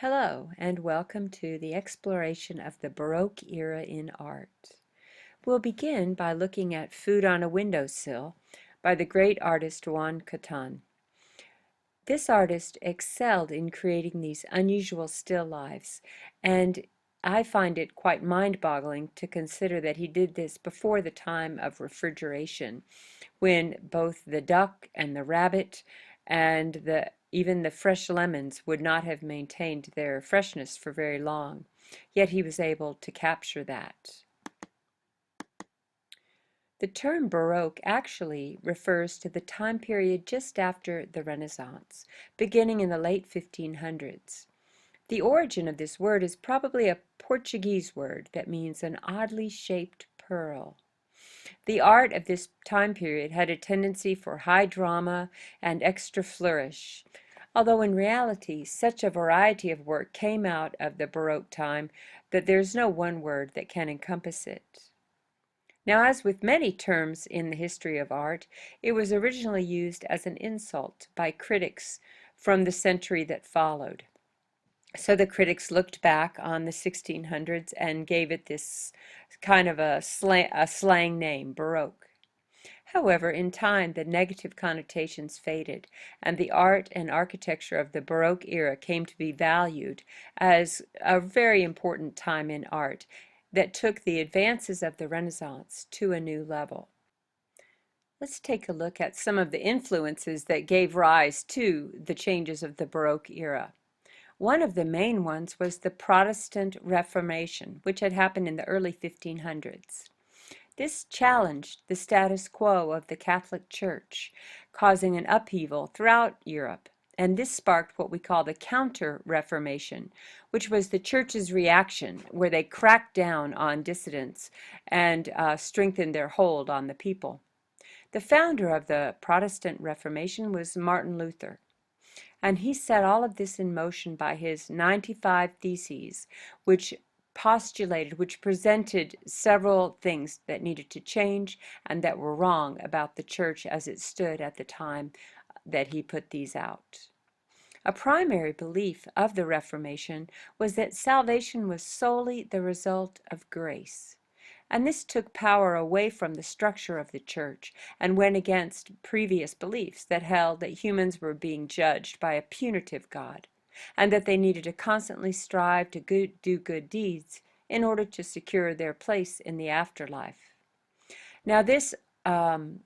Hello, and welcome to the exploration of the Baroque era in art. We'll begin by looking at Food on a Windowsill by the great artist Juan Catan. This artist excelled in creating these unusual still lifes, and I find it quite mind-boggling to consider that he did this before the time of refrigeration, when both the duck and the rabbit and even the fresh lemons would not have maintained their freshness for very long. Yet he was able to capture that. The term Baroque actually refers to the time period just after the Renaissance, beginning in the late 1500s. The origin of this word is probably a Portuguese word that means an oddly shaped pearl. The art of this time period had a tendency for high drama and extra flourish, although in reality such a variety of work came out of the Baroque time that there's no one word that can encompass it. Now, as with many terms in the history of art, it was originally used as an insult by critics from the century that followed. So the critics looked back on the 1600s and gave it this kind of a slang name, Baroque. However, in time, the negative connotations faded, and the art and architecture of the Baroque era came to be valued as a very important time in art that took the advances of the Renaissance to a new level. Let's take a look at some of the influences that gave rise to the changes of the Baroque era. One of the main ones was the Protestant Reformation, which had happened in the early 1500s. This challenged the status quo of the Catholic Church, causing an upheaval throughout Europe, and this sparked what we call the Counter-Reformation, which was the Church's reaction, where they cracked down on dissidents and strengthened their hold on the people. The founder of the Protestant Reformation was Martin Luther, and he set all of this in motion by his 95 Theses, which presented several things that needed to change and that were wrong about the church as it stood at the time that he put these out. A primary belief of the Reformation was that salvation was solely the result of grace. And this took power away from the structure of the church and went against previous beliefs that held that humans were being judged by a punitive God, and that they needed to constantly strive to do good deeds in order to secure their place in the afterlife. Now, this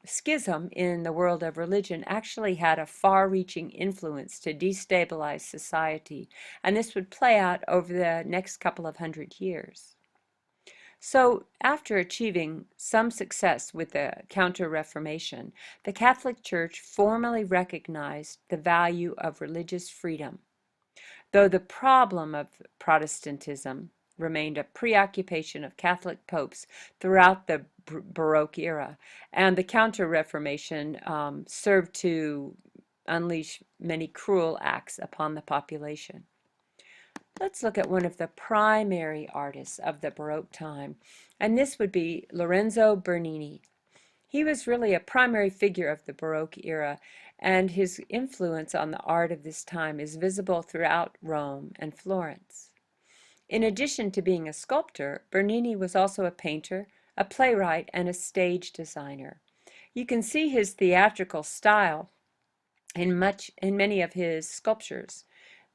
schism in the world of religion actually had a far-reaching influence to destabilize society, and this would play out over the next couple of hundred years. So, after achieving some success with the Counter-Reformation, the Catholic Church formally recognized the value of religious freedom, though the problem of Protestantism remained a preoccupation of Catholic popes throughout the Baroque era, and the Counter-Reformation served to unleash many cruel acts upon the population. Let's look at one of the primary artists of the Baroque time, and this would be Lorenzo Bernini. He was really a primary figure of the Baroque era, and his influence on the art of this time is visible throughout Rome and Florence. In addition to being a sculptor, Bernini was also a painter, a playwright, and a stage designer. You can see his theatrical style in many of his sculptures.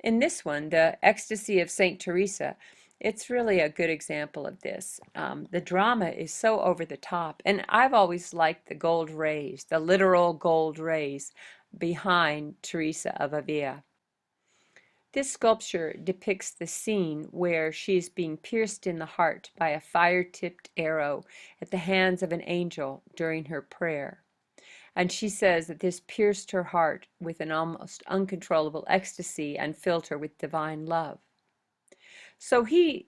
In this one, the Ecstasy of St. Teresa, it's really a good example of this. The drama is so over the top, and I've always liked the gold rays, the literal gold rays behind Teresa of Avila. This sculpture depicts the scene where she is being pierced in the heart by a fire-tipped arrow at the hands of an angel during her prayer. And she says that this pierced her heart with an almost uncontrollable ecstasy and filled her with divine love. So he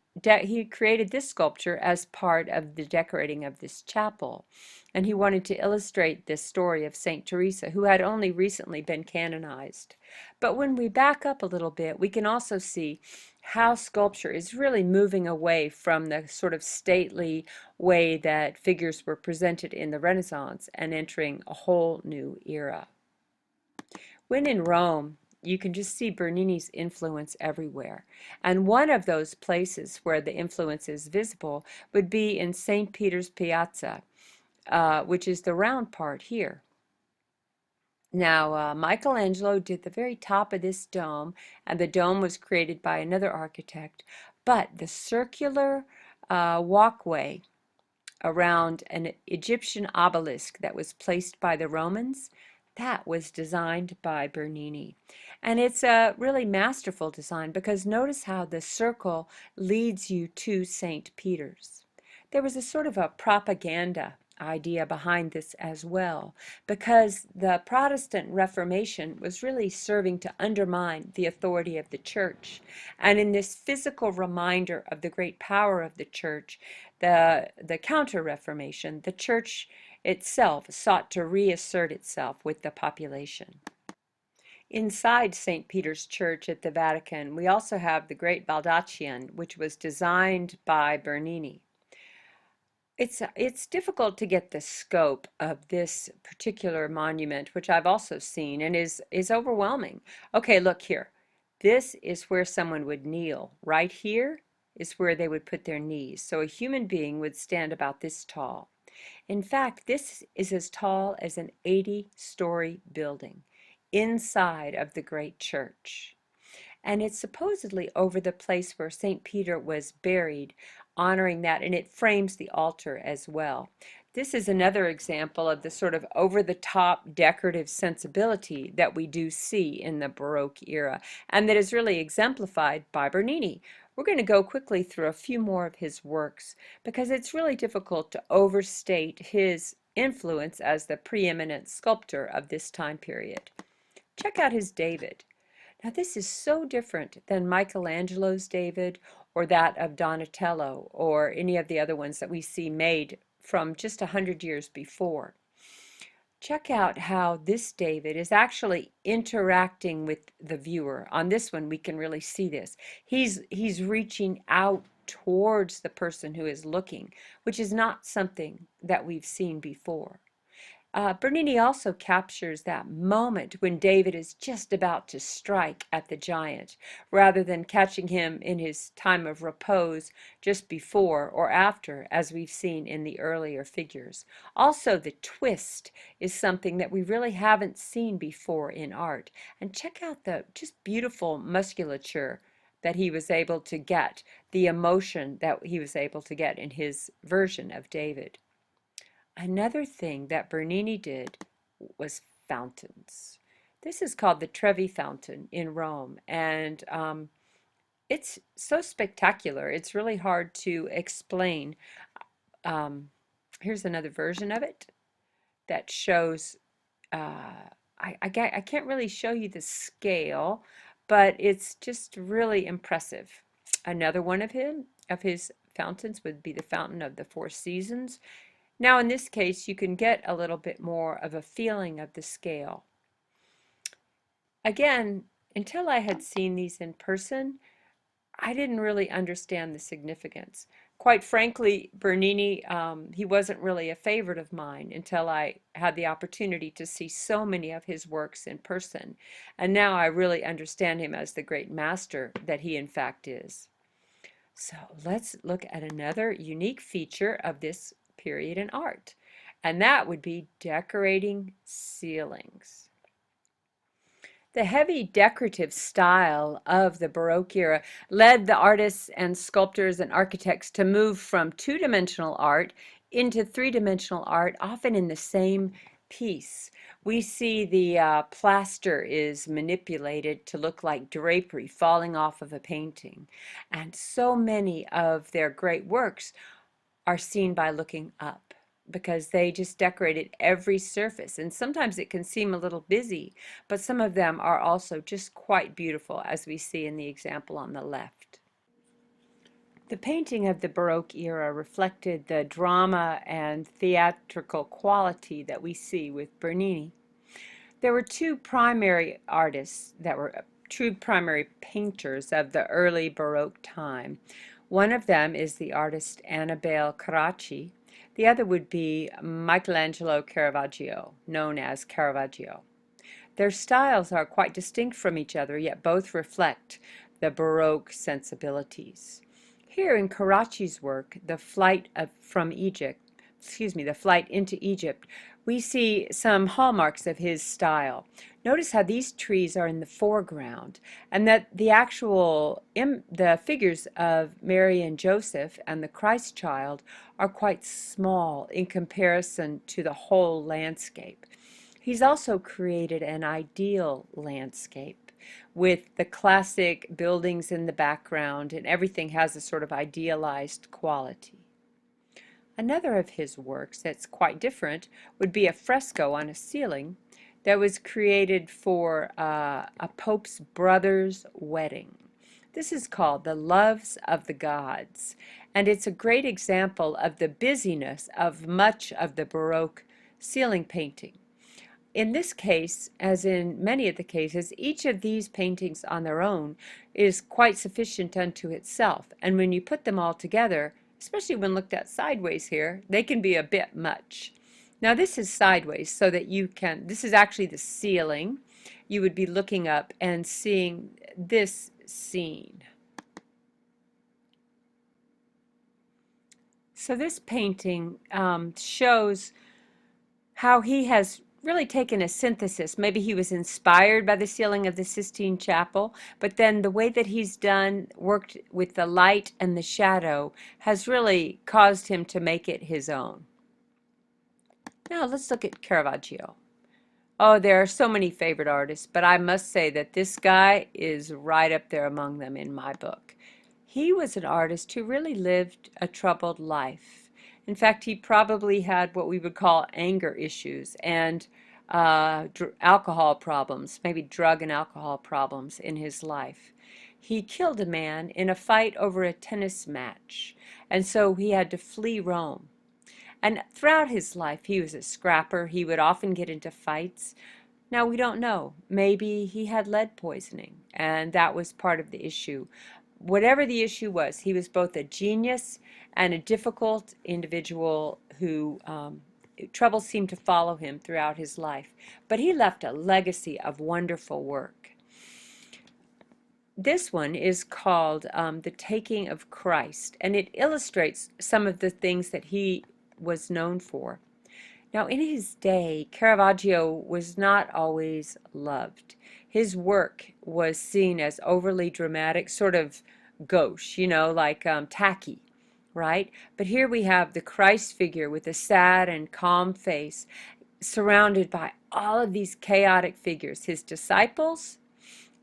created this sculpture as part of the decorating of this chapel, and he wanted to illustrate this story of Saint Teresa, who had only recently been canonized. But when we back up a little bit, we can also see how sculpture is really moving away from the sort of stately way that figures were presented in the Renaissance and entering a whole new era. When in Rome, you can just see Bernini's influence everywhere. And one of those places where the influence is visible would be in St. Peter's Piazza, which is the round part here. Now, Michelangelo did the very top of this dome, and the dome was created by another architect, but the circular walkway around an Egyptian obelisk that was placed by the Romans, that was designed by Bernini. And it's a really masterful design because notice how the circle leads you to St. Peter's. There was a sort of a propaganda idea behind this as well, because the Protestant Reformation was really serving to undermine the authority of the church. And in this physical reminder of the great power of the church, the Counter-Reformation, the church itself sought to reassert itself with the population. Inside St. Peter's Church at the Vatican, we also have the Great Baldachin, which was designed by Bernini. It's difficult to get the scope of this particular monument, which I've also seen, and is overwhelming. Okay, look here. This is where someone would kneel. Right here is where they would put their knees. So a human being would stand about this tall. In fact, this is as tall as an 80-story building inside of the great church. And it's supposedly over the place where St. Peter was buried, honoring that, and it frames the altar as well. This is another example of the sort of over-the-top decorative sensibility that we do see in the Baroque era, and that is really exemplified by Bernini. We're going to go quickly through a few more of his works because it's really difficult to overstate his influence as the preeminent sculptor of this time period. Check out his David. Now this is so different than Michelangelo's David or that of Donatello or any of the other ones that we see made from just 100 years before. Check out how this David is actually interacting with the viewer. On this one we can really see this. He's reaching out towards the person who is looking, which is not something that we've seen before. Bernini also captures that moment when David is just about to strike at the giant, rather than catching him in his time of repose just before or after, as we've seen in the earlier figures. Also, the twist is something that we really haven't seen before in art. And check out the just beautiful musculature that he was able to get, the emotion that he was able to get in his version of David. Another thing that Bernini did was fountains. This is called the Trevi Fountain in Rome, and it's so spectacular. It's really hard to explain. Um, Here's another version of it that shows, I can't really show you the scale, but it's just really impressive. Another one of his fountains would be the Fountain of the Four Seasons. Now in this case you can get a little bit more of a feeling of the scale. Again, until I had seen these in person, I didn't really understand the significance. Quite frankly, Bernini, he wasn't really a favorite of mine until I had the opportunity to see so many of his works in person. And now I really understand him as the great master that he in fact is. So let's look at another unique feature of this period in art, and that would be decorating ceilings. The heavy decorative style of the Baroque era led the artists and sculptors and architects to move from two-dimensional art into three-dimensional art, often in the same piece. We see the plaster is manipulated to look like drapery falling off of a painting. And so many of their great works are seen by looking up because they just decorated every surface. And sometimes it can seem a little busy, but some of them are also just quite beautiful, as we see in the example on the left. The painting of the Baroque era reflected the drama and theatrical quality that we see with Bernini. There were two primary artists that were true primary painters of the early Baroque time. One of them is the artist Annibale Carracci. The other would be Michelangelo Caravaggio, known as Caravaggio. Their styles are quite distinct from each other, yet both reflect the Baroque sensibilities. Here in Carracci's work, The Flight from Egypt, The Flight into Egypt, we see some hallmarks of his style. Notice how these trees are in the foreground, and that the figures of Mary and Joseph and the Christ child are quite small in comparison to the whole landscape. He's also created an ideal landscape with the classic buildings in the background, and everything has a sort of idealized quality. Another of his works that's quite different would be a fresco on a ceiling that was created for a Pope's brother's wedding. This is called The Loves of the Gods, and it's a great example of the busyness of much of the Baroque ceiling painting. In this case, as in many of the cases, each of these paintings on their own is quite sufficient unto itself, and when you put them all together, especially when looked at sideways here, they can be a bit much. Now this is sideways so that this is actually the ceiling. You would be looking up and seeing this scene. So this painting shows how he has really taken a synthesis. Maybe he was inspired by the ceiling of the Sistine Chapel, but then the way that he's worked with the light and the shadow has really caused him to make it his own. Now let's look at Caravaggio. Oh, there are so many favorite artists, but I must say that this guy is right up there among them in my book. He was an artist who really lived a troubled life. In fact, he probably had what we would call anger issues and alcohol problems, maybe drug and alcohol problems in his life. He killed a man in a fight over a tennis match, and so he had to flee Rome. And throughout his life, he was a scrapper. He would often get into fights. Now, we don't know. Maybe he had lead poisoning, and that was part of the issue. Whatever the issue was, he was both a genius and a difficult individual who trouble seemed to follow him throughout his life. But he left a legacy of wonderful work. This one is called The Taking of Christ, and it illustrates some of the things that he was known for. Now, in his day, Caravaggio was not always loved. His work was seen as overly dramatic, sort of gauche, like tacky, right? But here we have the Christ figure with a sad and calm face, surrounded by all of these chaotic figures, his disciples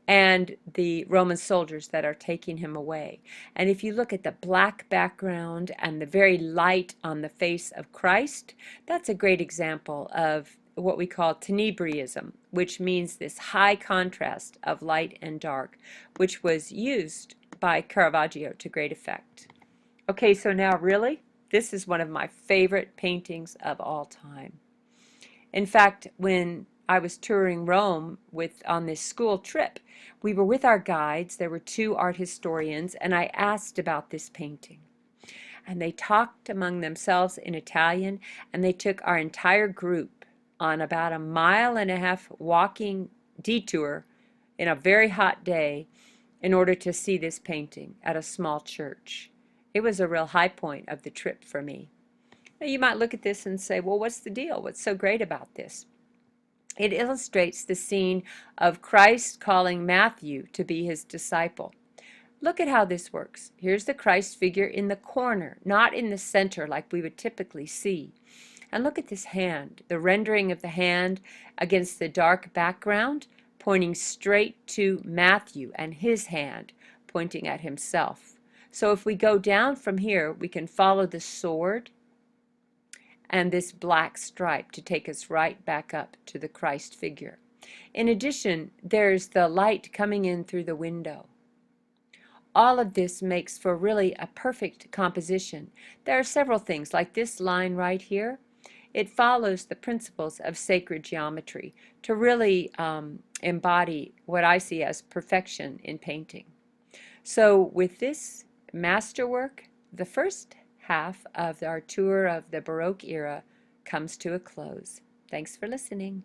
and the Roman soldiers that are taking him away. And if you look at the black background and the very light on the face of Christ, that's a great example of what we call tenebriism, which means this high contrast of light and dark, which was used by Caravaggio to great effect. Okay, so now really, this is one of my favorite paintings of all time. In fact, when I was touring Rome on this school trip, we were with our guides. There were two art historians, and I asked about this painting. And they talked among themselves in Italian, and they took our entire group on about a 1.5 mile walking detour in a very hot day in order to see this painting at a small church. It was a real high point of the trip for me. Now you might look at this and say, well, what's the deal? What's so great about this? It illustrates the scene of Christ calling Matthew to be his disciple. Look at how this works. Here's the Christ figure in the corner, not in the center like we would typically see. And look at this hand, the rendering of the hand against the dark background, pointing straight to Matthew, and his hand pointing at himself. So if we go down from here, we can follow the sword and this black stripe to take us right back up to the Christ figure. In addition, there's the light coming in through the window. All of this makes for really a perfect composition. There are several things, like this line right here. It follows the principles of sacred geometry to really embody what I see as perfection in painting. So with this masterwork, the first half of our tour of the Baroque era comes to a close. Thanks for listening.